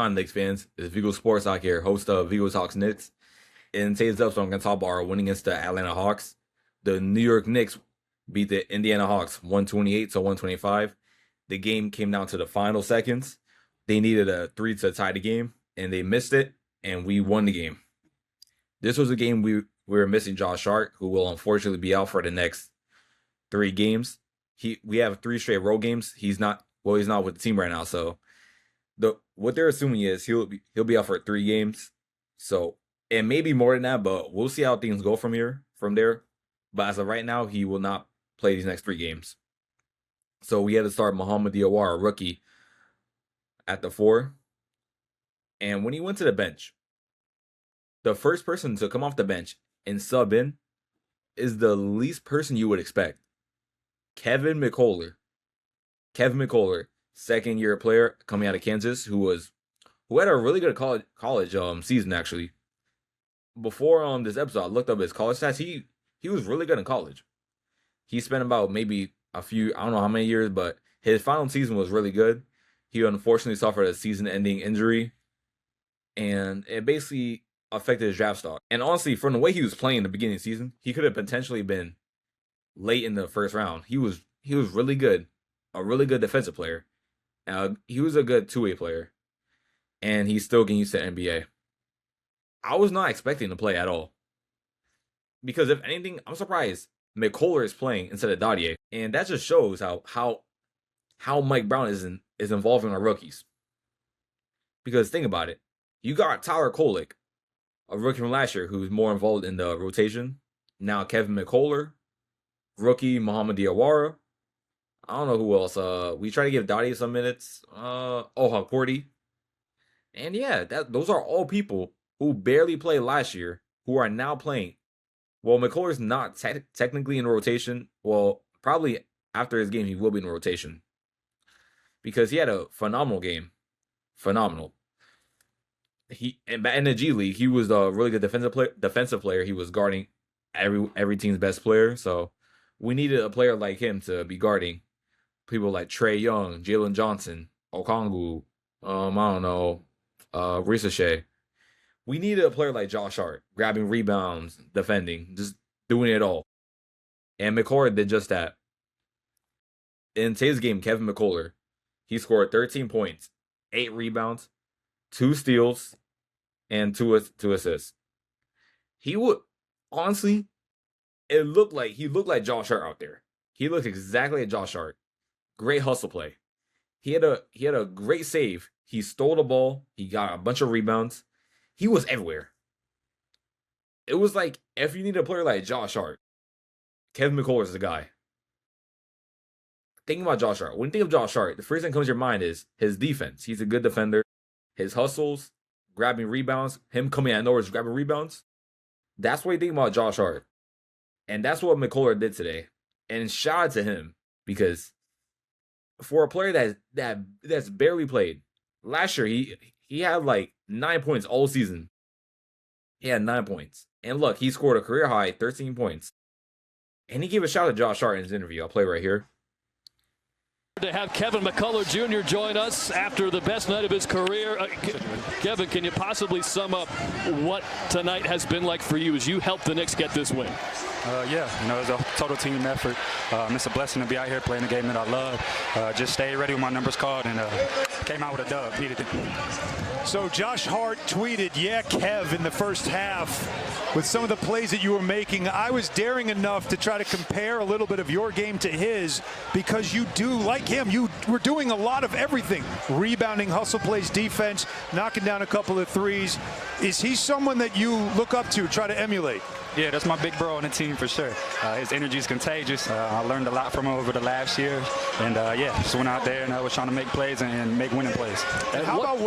on, Knicks fans? It's Vigo Sportstalk here, host of Vigo Talks Knicks. In today's episode, I'm going to talk about our win against the Atlanta Hawks. The New York Knicks beat the Indiana Hawks 128-125. The game came down to the final seconds. They needed a 3 to tie the game, and they missed it, and we won the game. This was a game we were missing Josh Hart, who will unfortunately be out for the next 3 games. We have 3 straight road games. He's not with the team right now, so what they're assuming is he'll be out for 3 games. So it may be more than that, but we'll see how things go from there. But as of right now, he will not play these next 3 games. So we had to start Mccullar Jr, rookie, at the 4. And when he went to the bench, the first person to come off the bench and sub in is the least person you would expect. Kevin Mccullar. Kevin Mccullar, second-year player coming out of Kansas, who had a really good college season, actually. Before this episode, I looked up his college stats. He was really good in college. He spent about maybe I don't know how many years, but his final season was really good. He unfortunately suffered a season-ending injury, and it basically affected his draft stock. And honestly, from the way he was playing in the beginning of the season, he could have potentially been late in the first round. He was really good, a really good defensive player. He was a good two-way player, and he's still getting used to NBA. I was not expecting to play at all, because if anything, I'm surprised Mccullar is playing instead of Dadier, and that just shows how Mike Brown is involving our rookies. Because think about it, you got Tyler Kolek, a rookie from last year, who's more involved in the rotation. Now Kevin Mccullar, rookie Mccullar Jr. I don't know who else. We try to give Dadier some minutes. Cordy. And yeah, those are all people who barely played last year who are now playing. Well, McCullar's not technically in rotation. Well, probably after his game, he will be in rotation, because he had a phenomenal game. Phenomenal. In the G League, he was a really good defensive player. He was guarding every team's best player. So we needed a player like him to be guarding people like Trae Young, Jalen Johnson, Okongwu, Ricochet. We needed a player like Josh Hart, grabbing rebounds, defending, just doing it all. And McCullar did just that. In today's game, Kevin Mccullar, he scored 13 points, 8 rebounds, 2 steals, and 2 assists. He would, honestly, he looked like Josh Hart out there. He looked exactly like Josh Hart. Great hustle play. He had a great save. He stole the ball. He got a bunch of rebounds. He was everywhere. It was like, if you need a player like Josh Hart, Kevin McCullar is the guy. Thinking about Josh Hart, when you think of Josh Hart, the first thing that comes to your mind is his defense. He's a good defender. His hustles, grabbing rebounds, him coming out of nowhere, grabbing rebounds. That's what you think about Josh Hart. And that's what McCullar did today. And shout out to him, because for a player that's barely played, last year he had like 9 points all season. He had 9 points. And look, he scored a career high 13 points. And he gave a shout out to Josh Hart in his interview. I'll play right here. To have Kevin Mccullar Jr. join us after the best night of his career. Kevin, can you possibly sum up what tonight has been like for you as you helped the Knicks get this win? Yeah, it was a total team effort. It's a blessing to be out here playing the game that I love. Just stayed ready when my numbers called and came out with a dub. Needed it. So Josh Hart tweeted, "Yeah, Kev," in the first half with some of the plays that you were making. I was daring enough to try to compare a little bit of your game to his, because you do, like him, you were doing a lot of everything. Rebounding, hustle plays, defense, knocking down a couple of threes. Is he someone that you look up to, try to emulate? Yeah, that's my big bro on the team for sure. His energy is contagious. I learned a lot from him over the last year. And just went out there and I was trying to make plays and make winning plays. And how about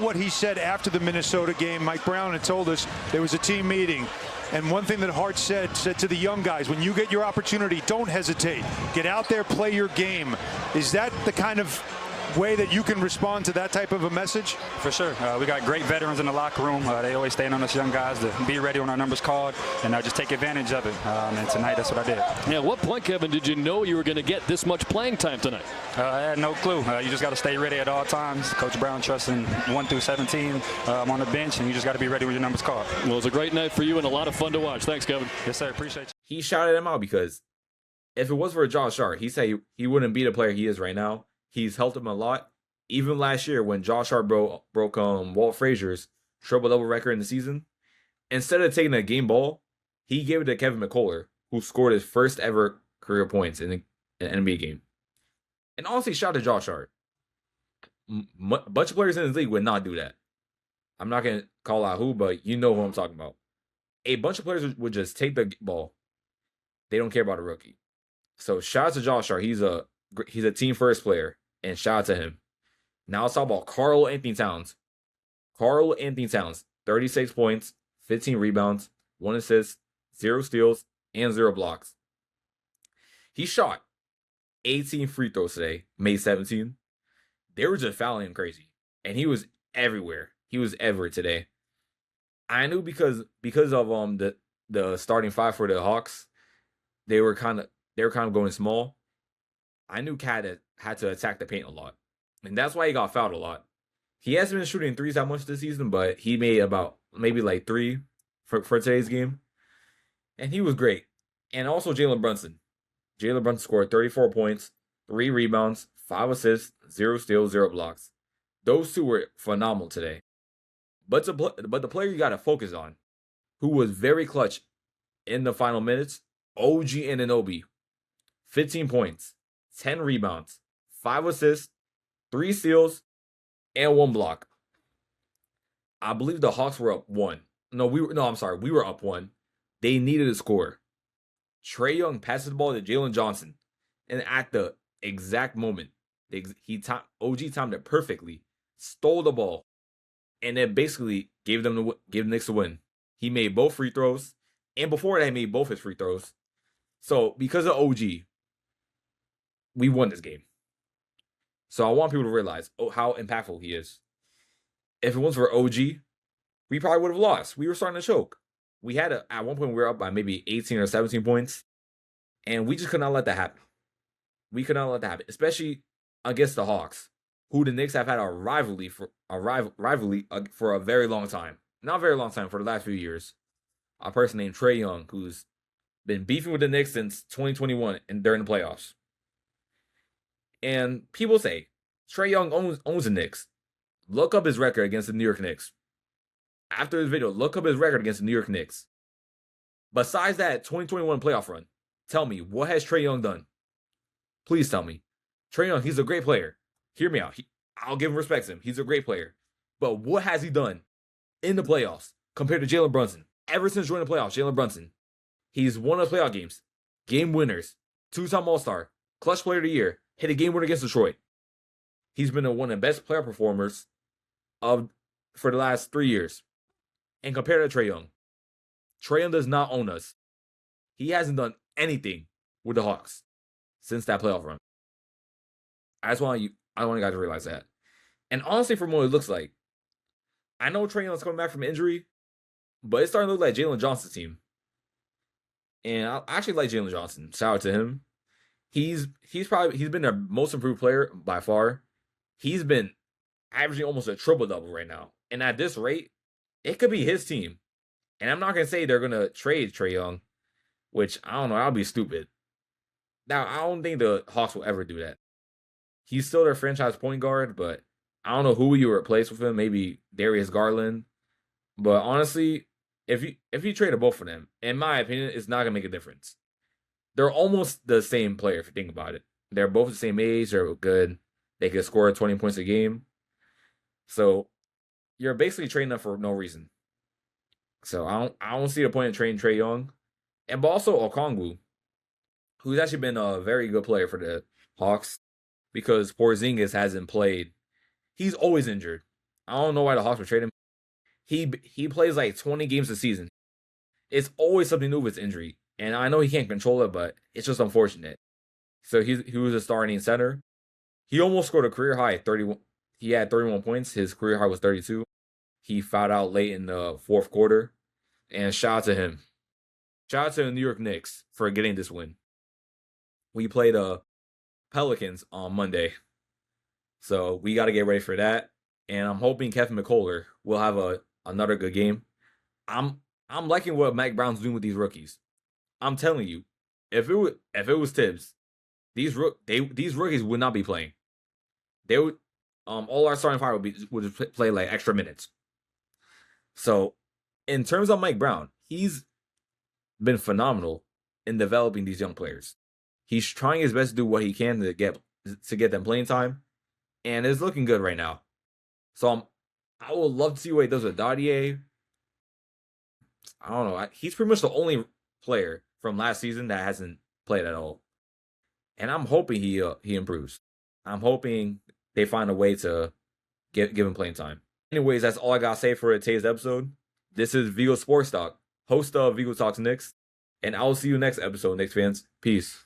what he said after the Minnesota game? Mike Brown had told us there was a team meeting. And one thing that Hart said to the young guys, when you get your opportunity, don't hesitate. Get out there, play your game. Is that the kind of way that you can respond to that type of a message? For sure. We got great veterans in the locker room. They always stand on us young guys to be ready when our number's called and just take advantage of it. And tonight, that's what I did. Yeah, at what point, Kevin, did you know you were going to get this much playing time tonight? I had no clue. You just got to stay ready at all times. Coach Brown trusts in 1 through 17 on the bench, and you just got to be ready when your number's called. Well, it was a great night for you and a lot of fun to watch. Thanks, Kevin. Yes, sir. Appreciate you. He shouted him out because if it was for Josh Hart, he said he wouldn't be the player he is right now. He's helped him a lot. Even last year when Josh Hart broke Walt Frazier's triple-double record in the season, instead of taking a game ball, he gave it to Kevin Mccullar, who scored his first ever career points in an NBA game. And honestly, shout out to Josh Hart. A bunch of players in this league would not do that. I'm not going to call out who, but you know who I'm talking about. A bunch of players would just take the ball. They don't care about a rookie. So shout out to Josh Hart. He's a team first player, and shout out to him. Now let's talk about Karl Anthony Towns. Karl Anthony Towns, 36 points, 15 rebounds, 1 assist, 0 steals, and 0 blocks. He shot 18 free throws today, made 17. They were just fouling him crazy. And he was everywhere. He was everywhere today. I knew because of the starting five for the Hawks, they were kind of going small. I knew Cat had to attack the paint a lot. And that's why he got fouled a lot. He hasn't been shooting threes that much this season, but he made about maybe like 3 for today's game. And he was great. And also Jalen Brunson. Jalen Brunson scored 34 points, 3 rebounds, 5 assists, 0 steals, 0 blocks. Those two were phenomenal today. But the player you got to focus on, who was very clutch in the final minutes, OG Anunoby. 15 points, 10 rebounds, 5 assists, 3 steals, and 1 block. I believe the Hawks were up 1. We were up 1. They needed a score. Trae Young passes the ball to Jalen Johnson, and at the exact moment, OG timed it perfectly, stole the ball, and then basically gave the Knicks the win. He made both free throws, and before that, he made both his free throws. So because of OG, we won this game. So I want people to realize how impactful he is. If it wasn't for OG, we probably would have lost. We were starting to choke. At one point we were up by maybe 18 or 17 points, and we just could not let that happen. We could not let that happen, especially against the Hawks, who the Knicks have had a rivalry for a very long time. Not a very long time, for the last few years. A person named Trae Young, who's been beefing with the Knicks since 2021 and during the playoffs. And people say Trae Young owns the Knicks. Look up his record against the New York Knicks. After this video, look up his record against the New York Knicks. Besides that 2021 playoff run, tell me, what has Trae Young done? Please tell me. Trae Young, he's a great player. Hear me out. I'll give him respect to him. He's a great player. But what has he done in the playoffs compared to Jalen Brunson? Ever since joining the playoffs, Jalen Brunson, he's won the playoff games. Game winners. 2-time All-Star. Clutch player of the year. Hit a game winner against Detroit. He's been one of the best player performers for the last 3 years. And compared to Trae Young does not own us. He hasn't done anything with the Hawks since that playoff run. I want you guys to realize that. And honestly, from what it looks like, I know Trae Young's coming back from injury, but it's starting to look like Jalen Johnson's team. And I actually like Jalen Johnson. Shout out to him. He's been their most improved player by far. He's been averaging almost a triple-double right now. And at this rate, it could be his team. And I'm not going to say they're going to trade Trae Young, which, I don't know, I'll be stupid. Now, I don't think the Hawks will ever do that. He's still their franchise point guard, but I don't know who you replace with him. Maybe Darius Garland. But honestly, if you traded both of them, in my opinion, it's not going to make a difference. They're almost the same player, if you think about it. They're both the same age. They're good. They could score 20 points a game. So you're basically trading them for no reason. So I don't see the point in trading Trae Young. And but also Okongwu, who's actually been a very good player for the Hawks, because Porzingis hasn't played. He's always injured. I don't know why the Hawks would trade him. He plays like 20 games a season. It's always something new with his injury. And I know he can't control it, but it's just unfortunate. So he was a starting center. He almost scored a career high 31. He had 31 points. His career high was 32. He fouled out late in the fourth quarter. And shout out to him. Shout out to the New York Knicks for getting this win. We played the Pelicans on Monday. So we got to get ready for that. And I'm hoping Kevin Mccullar will have another good game. I'm liking what Mac Brown's doing with these rookies. I'm telling you, if it was Tibbs, these rookies would not be playing. They would all our starting fire would play like extra minutes. So, in terms of Mike Brown, he's been phenomenal in developing these young players. He's trying his best to do what he can to get them playing time, and it's looking good right now. So I would love to see what he does with Dadier. I don't know. He's pretty much the only player from last season that hasn't played at all, and I'm hoping he improves. I'm hoping they find a way to give him playing time. Anyways, that's all I gotta say for today's episode. This is Vigo Sports Talk, host of Vigo Talks Knicks, and I will see you next episode, Knicks fans. Peace.